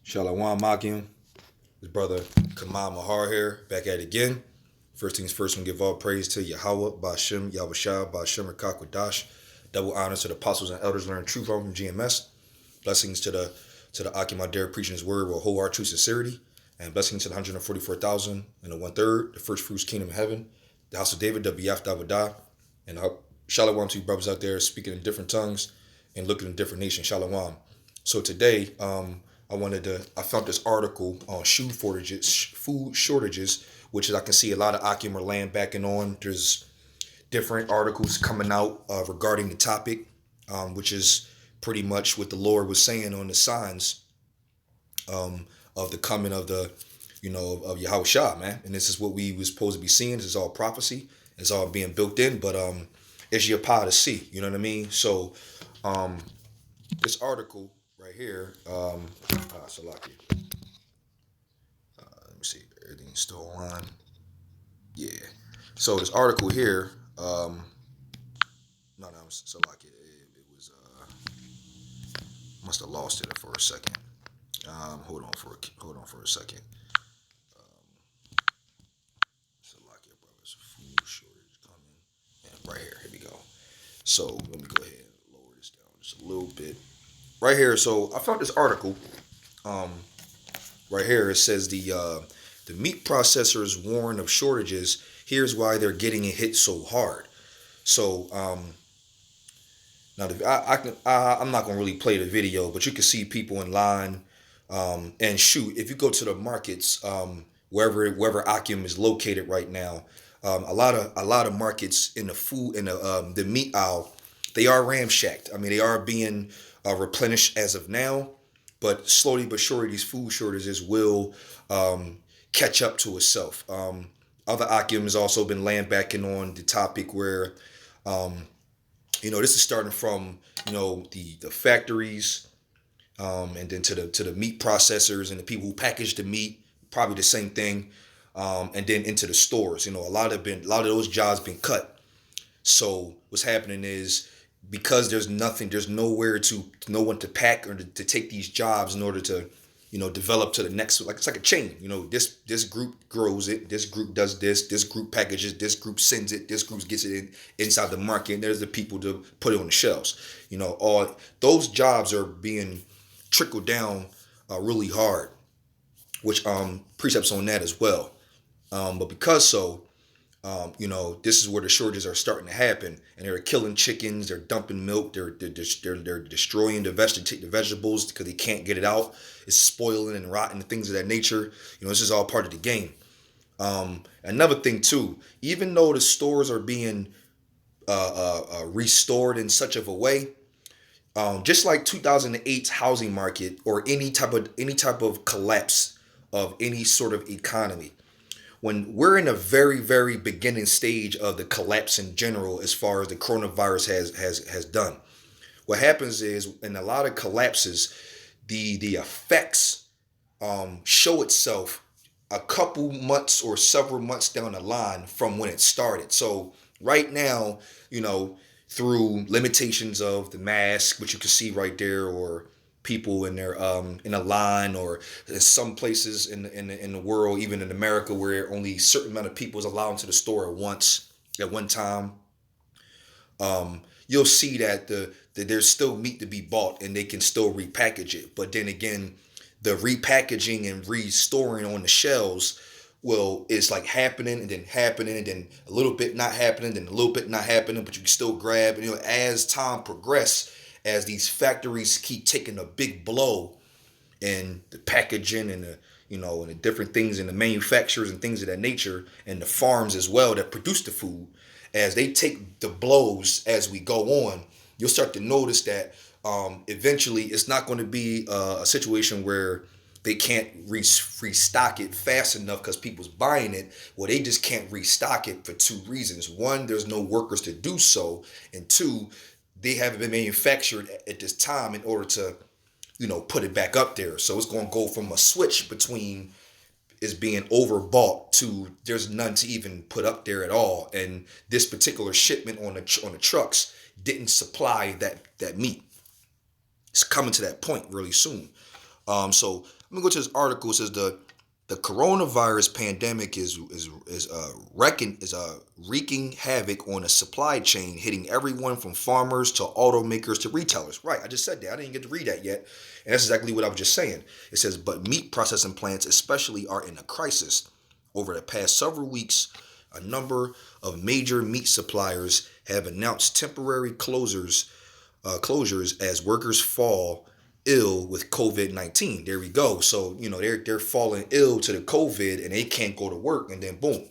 Shalom Makim, his brother Kamal Mahar here, back at it again. First things first, we give all praise to Yahawah, Bahasham, Yahawashi, Bahasham, qadash. Double honors to the apostles and elders learning truth from GMS. Blessings to the Akim Adair preaching his word with whole heart, true sincerity. And blessings to the 144,000 and the 1/3, the first fruits kingdom of heaven, the house of David, the Biyaf Davadah. And shalom to you brothers out there speaking in different tongues and looking in different nations. Shalom. So today, I found this article on food shortages, which is I can see a lot of Akim are laying backing on. There's different articles coming out regarding the topic, which is pretty much what the Lord was saying on the signs of the coming of of Yahawashi, man. And this is what we was supposed to be seeing. This is all prophecy. It's all being built in, but it's your power to see. You know what I mean? So this article right here, Salaki. Let me see, everything's still on. Yeah. So this article here, Salaki. It was must have lost it for a second. Hold on for a second. Salaki, brothers, food shortage coming. And right here we go. So let me go ahead and lower this down just a little bit. Right here, so I found this article. Right here, it says the meat processors warn of shortages. Here's why they're getting hit so hard. So now I'm not gonna really play the video, but you can see people in line. And shoot, if you go to the markets, wherever Akim is located right now, a lot of markets in the food in the meat aisle, they are ramshacked. I mean, they are being replenished as of now, but slowly but surely these food shortages will catch up to itself. Other Akim has also been laying back in on the topic where this is starting from the factories, and then to the meat processors and the people who package the meat, probably the same thing, and then into the stores. A lot of those jobs been cut. So what's happening is, because there's no one to pack or to take these jobs in order to, develop to the next, like it's like a chain. This group grows it, this group does this group packages, this group sends it, this group gets it inside the market, and there's the people to put it on the shelves. All those jobs are being trickled down really hard, which precepts on that as well. But because this is where the shortages are starting to happen, and they're killing chickens, they're dumping milk, they're destroying the vegetables because they can't get it out. It's spoiling and rotting and things of that nature. This is all part of the game. Another thing too, even though the stores are being restored in such of a way, just like 2008's housing market or any type of collapse of any sort of economy, when we're in a very, very beginning stage of the collapse in general, as far as the coronavirus has done, what happens is, in a lot of collapses, the effects show itself a couple months or several months down the line from when it started. So right now, through limitations of the mask, which you can see right there, or people in their in a line, or in some places in the world, even in America, where only a certain amount of people is allowed into the store at one time, you'll see that there's still meat to be bought and they can still repackage it. But then again, the repackaging and restoring on the shelves, it's like happening and then a little bit not happening, then a little bit not happening, but you can still grab. And as time progresses, as these factories keep taking a big blow, and the packaging and the different things and the manufacturers and things of that nature, and the farms as well that produce the food, as they take the blows as we go on, you'll start to notice that eventually it's not going to be a situation where they can't restock it fast enough because people's buying it. Well, they just can't restock it for two reasons. One, there's no workers to do so, and two, they haven't been manufactured at this time in order to, put it back up there. So it's going to go from a switch between is being overbought to there's none to even put up there at all. And this particular shipment on the trucks didn't supply that meat. It's coming to that point really soon. So let me go to this article. It says the coronavirus pandemic is wreaking havoc on a supply chain, hitting everyone from farmers to automakers to retailers. Right, I just said that. I didn't get to read that yet, and that's exactly what I was just saying. It says, but meat processing plants especially are in a crisis. Over the past several weeks, a number of major meat suppliers have announced temporary closures as workers fall ill with COVID-19. There we go. So, they're falling ill to the COVID and they can't go to work, and then boom.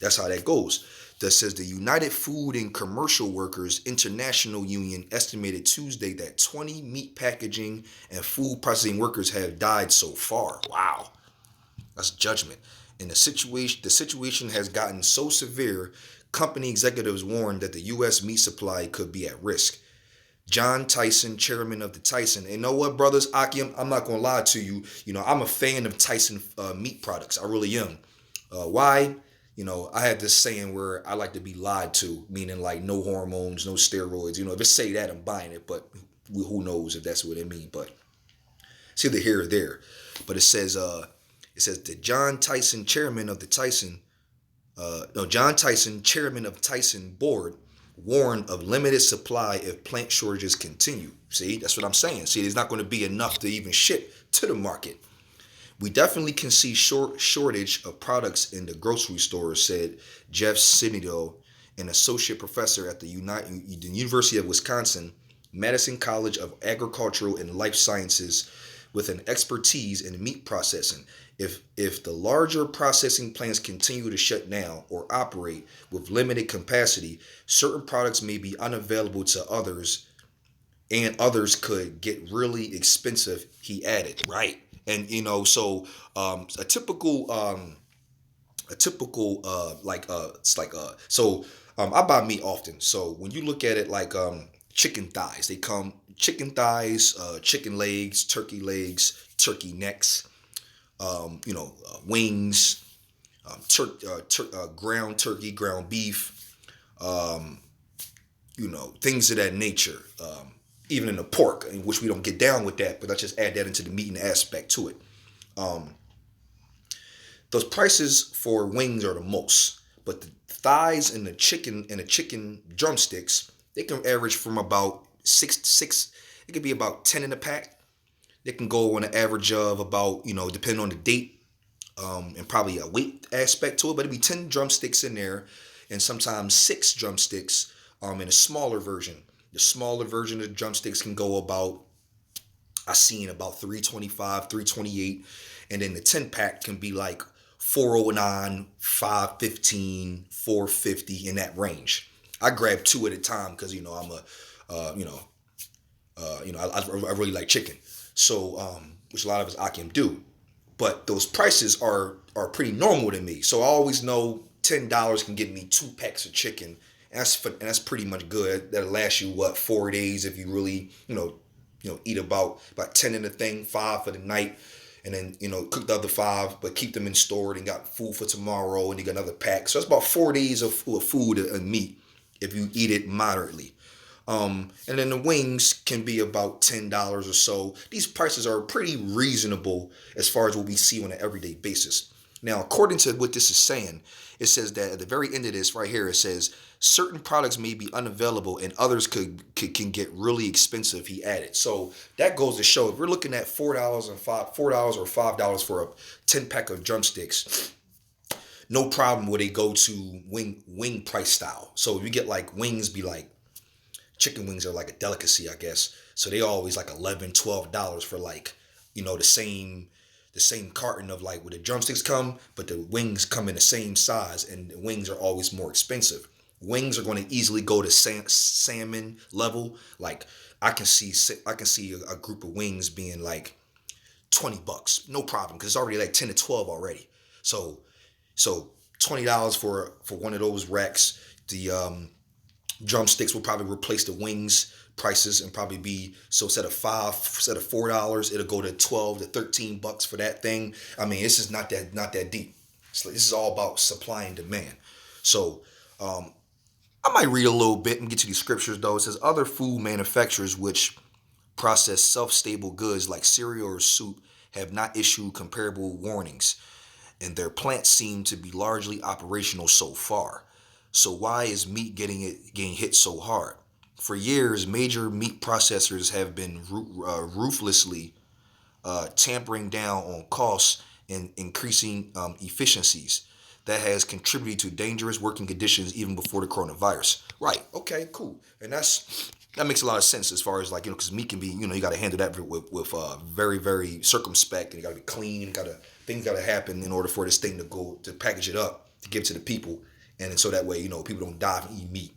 That's how that goes. That says the United Food and Commercial Workers International Union estimated Tuesday that 20 meat packaging and food processing workers have died so far. Wow. That's judgment. And the situation has gotten so severe, company executives warned that the U.S. meat supply could be at risk. John Tyson, chairman of the Tyson. And you know what, brothers? Akim, I'm not going to lie to you. I'm a fan of Tyson meat products. I really am. Why? I had this saying where I like to be lied to, meaning like no hormones, no steroids. If it say that, I'm buying it. But who knows if that's what it means. But it's either here or there. But it says that John Tyson, chairman of the Tyson, John Tyson, chairman of Tyson board, warned of limited supply if plant shortages continue. See, that's what I'm saying. See, there's not going to be enough to even ship to the market. We definitely can see shortage of products in the grocery stores, said Jeff Sinido, an associate professor at the University of Wisconsin, Madison College of Agricultural and Life Sciences, with an expertise in meat processing. If the larger processing plants continue to shut down or operate with limited capacity, certain products may be unavailable to others, and others could get really expensive, he added. Right. And so a typical I buy meat often. So when you look at it like chicken thighs, they come chicken thighs, chicken legs, turkey necks, wings, ground turkey, ground beef, things of that nature. Even in the pork, in which we don't get down with that, but let's just add that into the meat aspect to it. Those prices for wings are the most, but the thighs and the chicken drumsticks, they can average from about six. It could be about 10 in a pack. They can go on an average of about, depending on the date, and probably a weight aspect to it, but it'd be 10 drumsticks in there, and sometimes 6 drumsticks in a smaller version. The smaller version of the drumsticks can go about, I seen about 325, 328, and then the 10 pack can be like 409, 515, 450 in that range. I grab 2 at a time because I'm I really like chicken. So which a lot of us Akim do. But those prices are pretty normal to me. So I always know $10 can get me 2 packs of chicken. And that's pretty much good. That'll last you 4 days if you really eat about 10 in the thing, 5 for the night, and then cook the other 5, but keep them in stored and got food for tomorrow, and you got another pack. So it's about 4 days of food and meat if you eat it moderately. And then the wings can be about $10 or so. These prices are pretty reasonable as far as what we see on an everyday basis. Now, according to what this is saying, it says that at the very end of this right here, it says certain products may be unavailable and others can get really expensive, he added. So that goes to show if we're looking at $4 or $5 for a 10 pack of drumsticks, no problem would they go to wing price style. So if you get like wings, be like chicken wings are like a delicacy, I guess. So they always like $11, $12 for like, the same carton of like where the drumsticks come, but the wings come in the same size, and the wings are always more expensive. Wings are going to easily go to salmon level. Like I can see a group of wings being like $20, no problem, because it's already like 10 to 12 already. So $20 for one of those racks. The drumsticks will probably replace the wings prices and probably be, so instead of $4, it'll go to $12 to $13 for that thing. I mean, this is not that deep. This is all about supply and demand. So I might read a little bit and get to these scriptures though. It says other food manufacturers which process self-stable goods like cereal or soup have not issued comparable warnings, and their plants seem to be largely operational so far. So why is meat getting hit so hard? For years, major meat processors have been ruthlessly tampering down on costs and increasing efficiencies. That has contributed to dangerous working conditions even before the coronavirus. Right. Okay. Cool. And that makes a lot of sense as far as like, because meat can be, you got to handle that with very, very circumspect, and you got to be clean. Things got to happen in order for this thing to package it up to give to the people, and so that way people don't die from eating meat.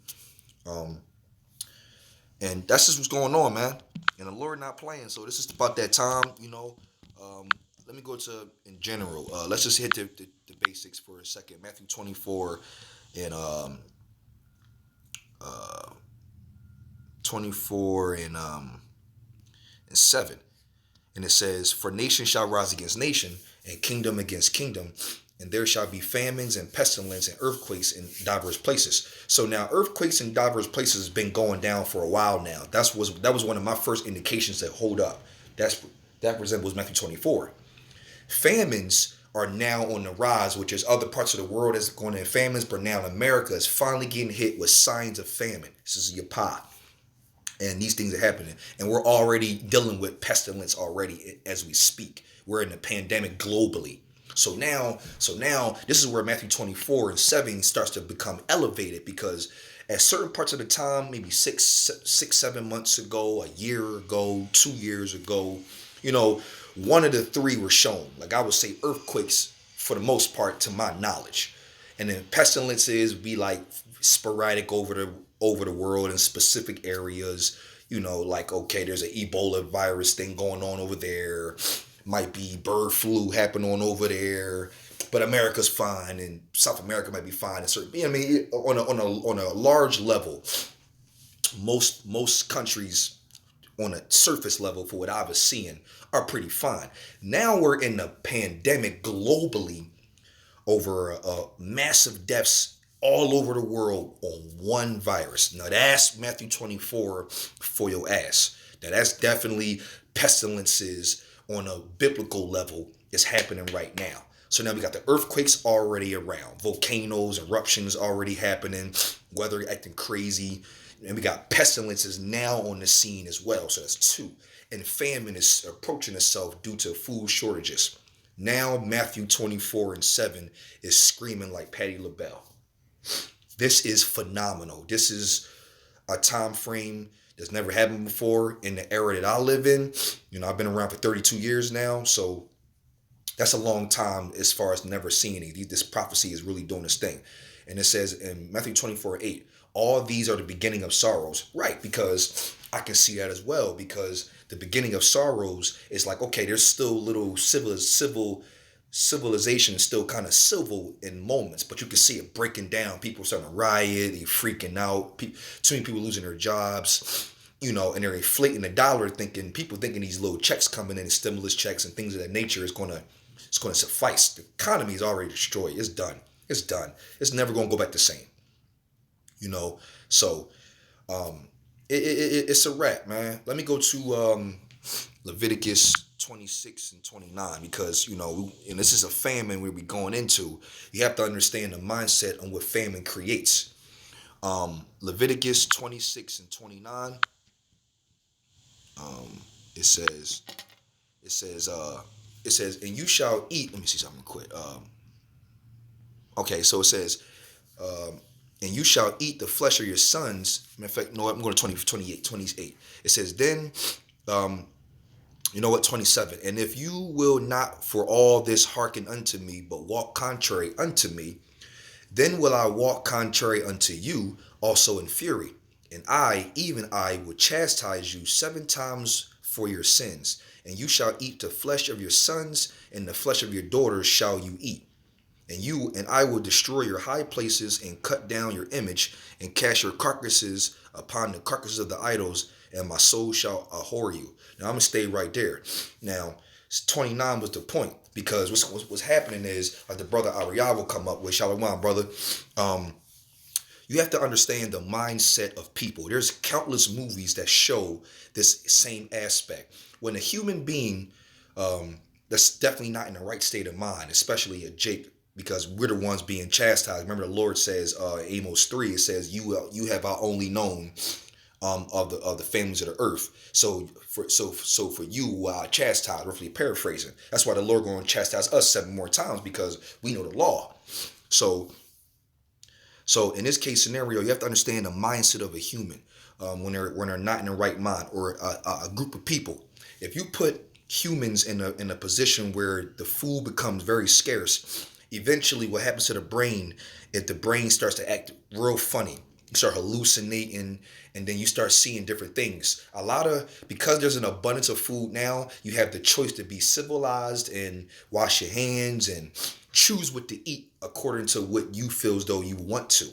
And that's just what's going on, man. And the Lord not playing. So this is about that time. Let me go to in general. Let's just hit the basics for a second. Matthew 24 and 24 and 7. And it says, "For nation shall rise against nation, and kingdom against kingdom, and there shall be famines and pestilence and earthquakes in diverse places." So now earthquakes in diverse places has been going down for a while now. That was one of my first indications that hold up. That resembles Matthew 24. Famines are now on the rise, which is other parts of the world that's going in famines, but now America is finally getting hit with signs of famine. This is Yahawah. And these things are happening. And we're already dealing with pestilence already as we speak. We're in a pandemic globally. So now this is where Matthew 24 and 7 starts to become elevated, because at certain parts of the time, maybe 7 months ago, a year ago, 2 years ago, one of the three were shown. Like I would say earthquakes for the most part, to my knowledge. And then pestilences be like sporadic over the world in specific areas. Like, okay, there's an Ebola virus thing going on over there. Might be bird flu happening on over there, but America's fine, and South America might be fine. And certain, on a large level, most countries on a surface level, for what I was seeing, are pretty fine. Now we're in a pandemic globally over massive deaths all over the world on one virus. Now that's Matthew 24 for your ass. Now that's definitely pestilences on a biblical level is happening right now. So now we got the earthquakes already around, volcanoes, eruptions already happening, weather acting crazy, and we got pestilences now on the scene as well. So that's two. And famine is approaching itself due to food shortages. Now Matthew 24 and 7 is screaming like Patti LaBelle. This is phenomenal. This is a time frame that's never happened before in the era that I live in. I've been around for 32 years now, so that's a long time as far as never seeing it. This prophecy is really doing this thing. And it says in Matthew 24:8, all these are the beginning of sorrows. Right, because I can see that as well, because the beginning of sorrows is like, okay, there's still little civilization is still kind of civil in moments, but you can see it breaking down. People starting to riot, they freaking out. Too many people losing their jobs, and they're inflating the dollar, people thinking these little checks coming in, stimulus checks and things of that nature is going to suffice. The economy is already destroyed. It's done. It's never going to go back the same. So it's a wrap, man. Let me go to Leviticus 26 and 29, because and this is a famine we'll be going into. You have to understand the mindset on what famine creates. Leviticus 26 and 29. It says, and you shall eat. Let me see something quick. Okay, so it says, and you shall eat the flesh of your sons. Matter of fact, no, I'm going to 28. It says, then, 27. And if you will not for all this hearken unto me, but walk contrary unto me, then will I walk contrary unto you also in fury. And I, even I, will chastise you 7 times for your sins. And you shall eat the flesh of your sons, and the flesh of your daughters shall you eat. And I will destroy your high places, and cut down your image, and cast your carcasses upon the carcasses of the idols, and my soul shall abhor you. Now I'm going to stay right there. Now, 29 was the point, because what's happening is, like the brother Ariel will come up with, Shalom, brother. You have to understand the mindset of people. There's countless movies that show this same aspect. When a human being that's definitely not in the right state of mind, especially a Jacob, because we're the ones being chastised. Remember, the Lord says, Amos 3, it says, you have I only known of the families of the earth. So for you, chastise, roughly paraphrasing. That's why the Lord going to chastise us 7 more times, because we know the law. So so in this case scenario, you have to understand the mindset of a human when they're not in the right mind, or a group of people. If you put humans in a position where the food becomes very scarce, eventually what happens to the brain, if the brain starts to act real funny, you start hallucinating, and then you start seeing different things. Because there's an abundance of food now, you have the choice to be civilized and wash your hands and choose what to eat according to what you feel as though you want to.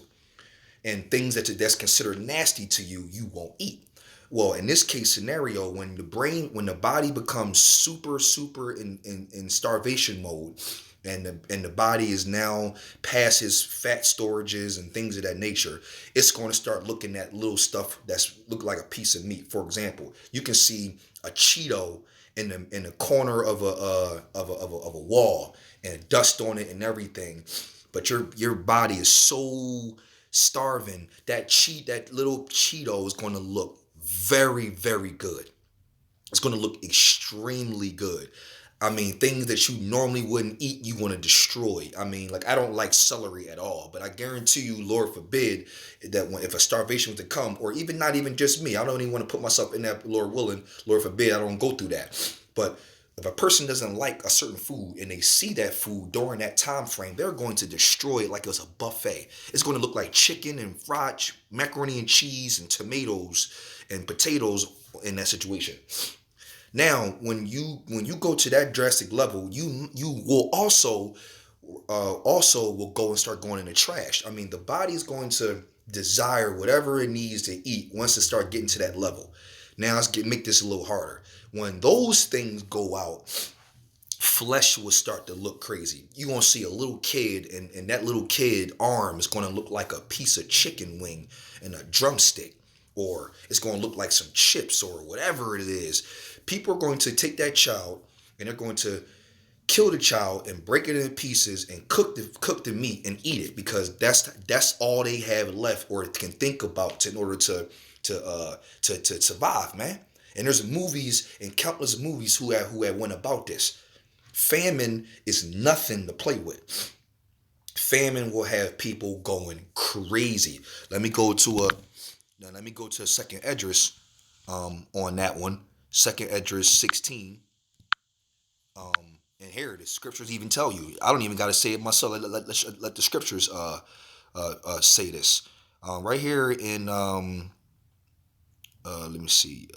And things that's considered nasty to you, you won't eat. Well, in this case scenario, when the body becomes super in starvation mode, and the body is now past his fat storages and things of that nature, it's going to start looking at little stuff that's look like a piece of meat. For example, you can see a Cheeto in the corner of a wall, and dust on it and everything, but your body is so starving that little Cheeto is going to look very good. It's going to look extremely good. I mean, things that you normally wouldn't eat, you want to destroy. I mean, like, I don't like celery at all, but I guarantee you, Lord forbid, that if a starvation was to come, or even not even just me, I don't even want to put myself in that, Lord willing, Lord forbid, I don't go through that. But if a person doesn't like a certain food and they see that food during that time frame, they're going to destroy it like it was a buffet. It's going to look like chicken and fried macaroni and cheese and tomatoes and potatoes in that situation. Now, when you go to that drastic level, you will also will go and start going in the trash. I mean, the body is going to desire whatever it needs to eat once it start getting to that level. Now make this a little harder. When those things go out, flesh will start to look crazy. You're going to see a little kid, and that little kid arm is going to look like a piece of chicken wing and a drumstick, or it's going to look like some chips or whatever it is. People are going to take that child and they're going to kill the child and break it into pieces and cook the meat and eat it, because that's all they have left or can think about in order to survive, man. And there's movies and countless movies who have went about this. Famine is nothing to play with. Famine will have people going crazy. Let me go to second Esdras on that one. Second Esdras 16. And here the scriptures even tell you. I don't even got to say it myself. Let the scriptures say this. Right here in let me see.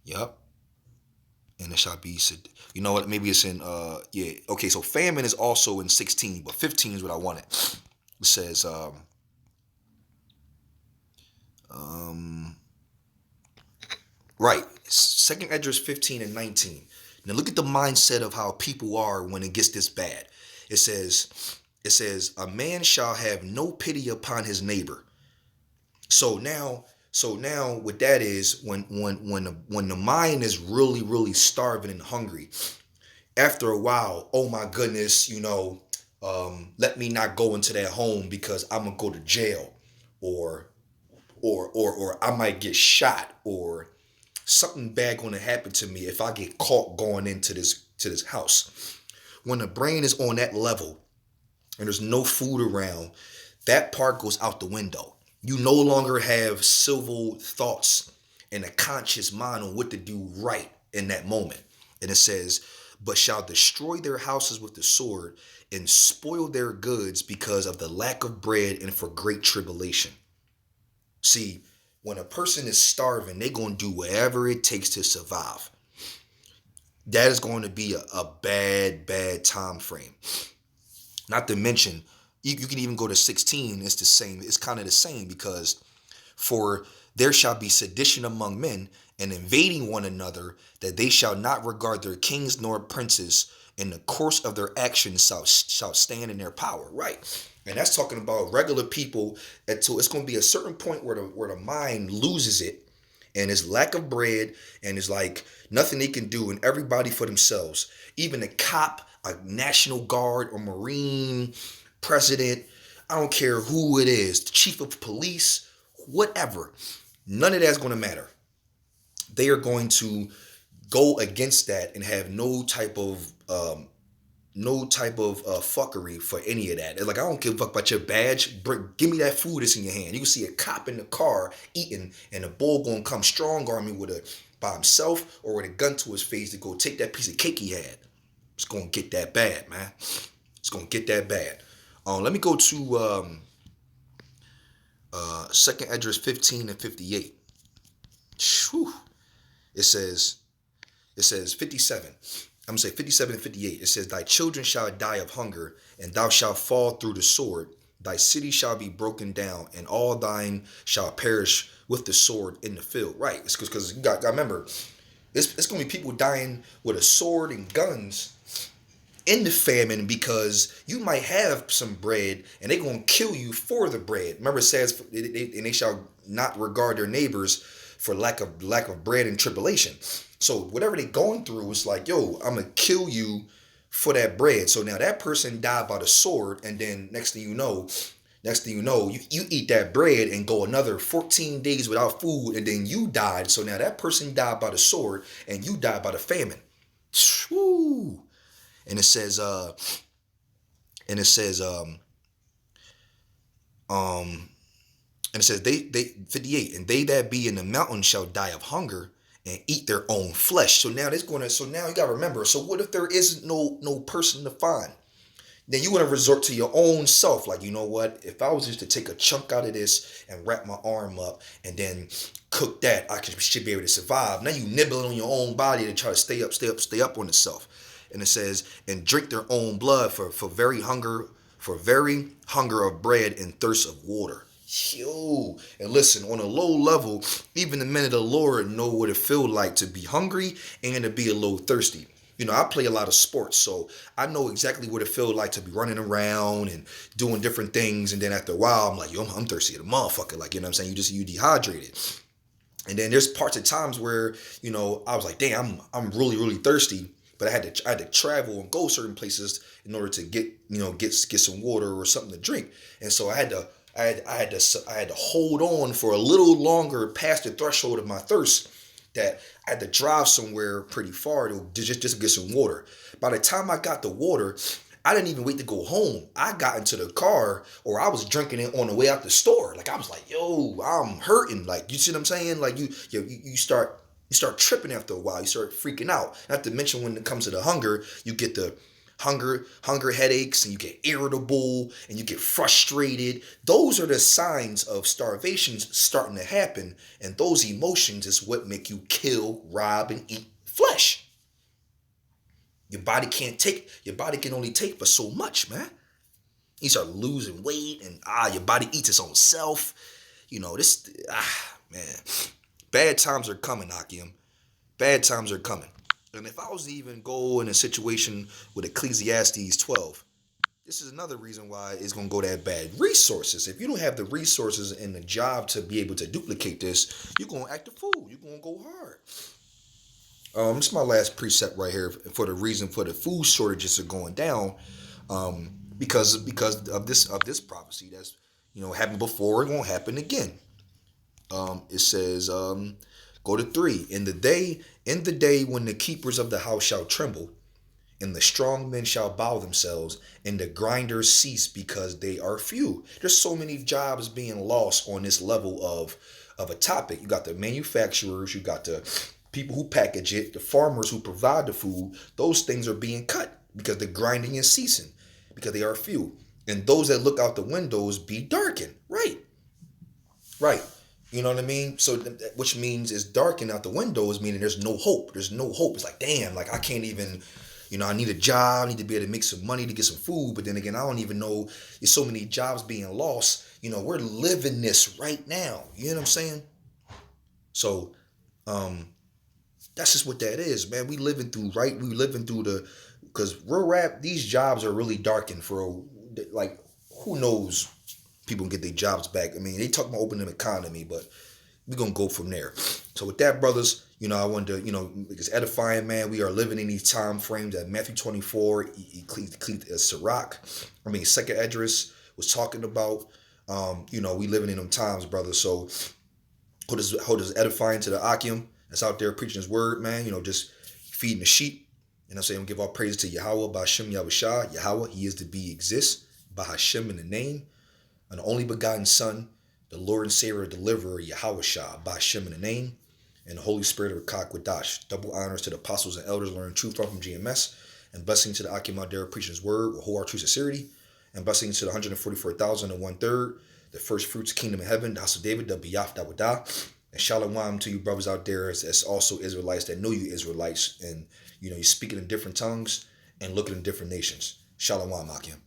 Yep. And it shall be said. You know what? Maybe it's in yeah. Okay, so famine is also in 16, but 15 is what I wanted. It says right. Second Esdras 15 and 19. Now look at the mindset of how people are when it gets this bad. It says a man shall have no pity upon his neighbor. So now what that is, when the mind is really starving and hungry, after a while, oh my goodness, let me not go into that home because I'm gonna go to jail, or I might get shot, or something bad gonna happen to me if I get caught going into this house. When the brain is on that level and there's no food around, that part goes out the window. You no longer have civil thoughts and a conscious mind on what to do right in that moment. And it says, but shall destroy their houses with the sword and spoil their goods because of the lack of bread and for great tribulation. See, when a person is starving, they're going to do whatever it takes to survive. That is going to be a bad time frame. Not to mention, you can even go to 16. It's the same. It's kind of the same, because for there shall be sedition among men and invading one another, that they shall not regard their kings nor princes, in the course of their actions shall stand in their power. Right. And that's talking about regular people. So it's going to be a certain point where the mind loses it, And it's lack of bread, and it's like nothing they can do, and everybody for themselves. Even a cop, a National Guard or Marine, president, I don't care who it is, the chief of police, whatever. None of that's going to matter. They are going to go against that and have no type of fuckery for any of that. It's like, I don't give a fuck about your badge. Give me that food that's in your hand. You can see a cop in the car eating, and the bull gonna come strong arm me by himself or with a gun to his face to go take that piece of cake he had. It's gonna get that bad, man. It's gonna get that bad. Let me go to 2nd Esdras 15 and 58. Whew. It says 57. I'm going to say 57 and 58. It says, thy children shall die of hunger, and thou shalt fall through the sword. Thy city shall be broken down, and all thine shall perish with the sword in the field. Right. It's because you got to remember, it's going to be people dying with a sword and guns in the famine, because you might have some bread and they're going to kill you for the bread. Remember, it says, and they shall not regard their neighbors for lack of bread and tribulation. So whatever they're going through, it's like, yo, I'm going to kill you for that bread. So now that person died by the sword, and then next thing you know, you eat that bread and go another 14 days without food, and then you died. So now that person died by the sword, and you died by the famine. Woo. And it says, they 58, and they that be in the mountain shall die of hunger and eat their own flesh. So now you gotta remember, so what if there isn't no person to find? Then you want to resort to your own self. Like, you know what? If I was just to take a chunk out of this and wrap my arm up and then cook that, should be able to survive. Now you nibbling on your own body to try to stay up on itself. And it says, and drink their own blood for very hunger of bread and thirst of water. Yo, and listen, on a low level, even the men of the Lord know what it feels like to be hungry and to be a little thirsty. You know, I play a lot of sports, so I know exactly what it feels like to be running around and doing different things. And then after a while, I'm like, yo, I'm thirsty as a motherfucker. Like, you know what I'm saying? You dehydrated. And then there's parts of times where, you know, I was like, damn, I'm really, really thirsty. But I had to travel and go certain places in order to get some water or something to drink. And so I had to hold on for a little longer past the threshold of my thirst, that I had to drive somewhere pretty far to just get some water. By the time I got the water, I didn't even wait to go home. I got into the car, or I was drinking it on the way out the store. Like, I was like, yo, I'm hurting. Like, you see what I'm saying? Like, you start tripping after a while. You start freaking out. Not to mention, when it comes to the hunger, you get the hunger headaches, and you get irritable, and you get frustrated. Those are the signs of starvation starting to happen, and those emotions is what make you kill, rob, and eat flesh. Your body can only take but so much, man. You start losing weight, and your body eats its own self. You know, man. Bad times are coming, Akim. Bad times are coming. And if I was to even go in a situation with Ecclesiastes 12, this is another reason why it's going to go that bad. Resources. If you don't have the resources and the job to be able to duplicate this, you're going to act a fool. You're going to go hard. This is my last precept right here for the reason for the food shortages are going down, because of this prophecy that's happened before. It won't happen again. It says, go to 3. In the day when the keepers of the house shall tremble, and the strong men shall bow themselves, and the grinders cease because they are few. There's so many jobs being lost on this level of a topic. You got the manufacturers, you got the people who package it, the farmers who provide the food. Those things are being cut because the grinding is ceasing because they are few. And those that look out the windows be darkened. Right. You know what I mean? So, which means it's darkened out the windows, meaning there's no hope. There's no hope. It's like, damn, like I can't even, I need a job. I need to be able to make some money to get some food. But then again, I don't even know. There's so many jobs being lost. We're living this right now. You know what I'm saying? So, that's just what that is, man. We living through because real rap, these jobs are really darkened for, like, who knows, people can get their jobs back. I mean, they talk about opening the economy, but we're going to go from there. So with that, brothers, I wanted to, it's edifying, man. We are living in these time frames that Matthew 24, Sirach, second Esdras was talking about. We living in them times, brothers. So hold us edifying to the Akim that's out there preaching his word, man. Just feeding the sheep. I'm saying we give all praises to Yahawah, Bahasham, Yahawashi. Yahawah, he is to be, exists. Bahasham in the name. An only begotten Son, the Lord and Savior, Deliverer, Yahawashi, Bahasham in the name. And the Holy Spirit of rawchaa, qadash. Double honors to the apostles and elders learning truth from GMS. And blessing to the Akim out there preaching his word with whole true sincerity. And blessing to the 144,000 and 1/3, the first fruits kingdom of heaven, the house of David, the Biyaf Dawadah. And shalom to you brothers out there as also Israelites that know you Israelites. And, you're speaking in different tongues and looking in different nations. Shalom, Akim.